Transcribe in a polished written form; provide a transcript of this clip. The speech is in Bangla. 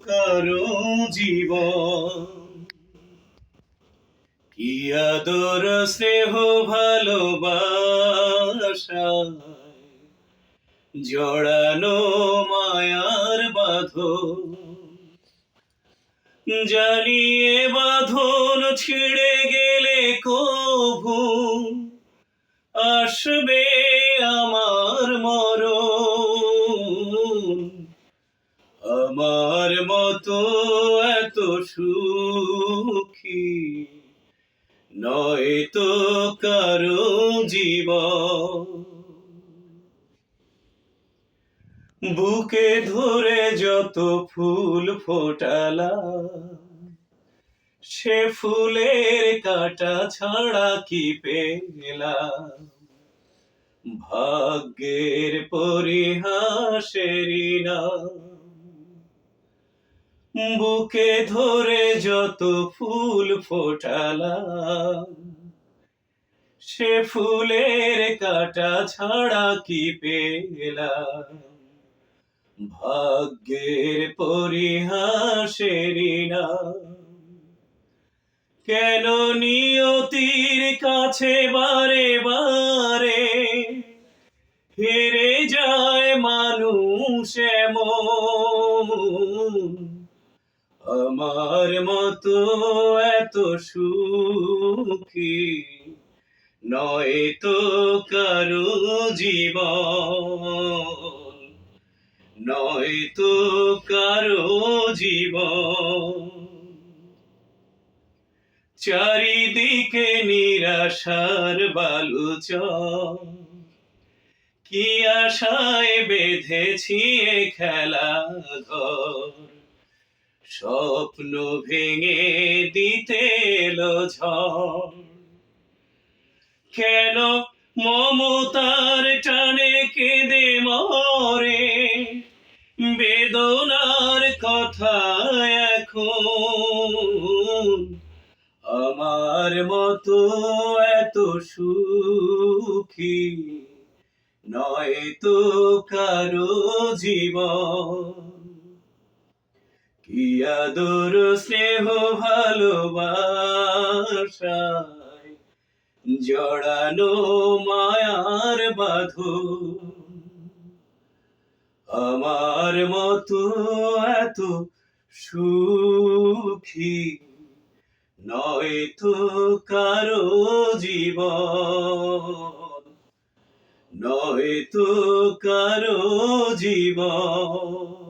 কারো জীবন কি আদর স্নেহ ভালোবাসায় জড়ানো মায়ার বাঁধন জানিয়ে বাঁধন ছিঁড়ে গেলে কভু আসবে আমার মরণ আমার মতো এত সুখী নয় তো কারো জীবন বুকে ধরে যত ফুল ফোটালাম সে ফুলের কাঁটা ছাড়া কি পেলাম ভাগ্যের পরিহাসেরই নাম বুকে ধরে যত ফুল ফোটালাম সে ফুলের কাঁটা ছাড়া কি পেলাম ভাগ্যের পরিহাসেরই নাম কেন নিয়তির কাছে বারে বারে হেরে যায় মানুষ এমন আমার মতো এত সুখী নয় তো কারো জীবন নয় তো কারো জীবন চারিদিকে নিরাশার বালুচর কি আশায় বেঁধেছি এ খেলা ঘর স্বপ্ন ভেঙে দিতে এলো ঝড় কেন মমতার টানে কেঁদে মরে বেদনার কথা এখন আমার মতো এত সুখী নয় তো কারো জীবন কি আদর স্নেহ ভালোবাসায় জড়ানো মায়ার বাঁধন আমার মতো এত সুখী নয় তো কারো জীবন নয় তো কারো জীবন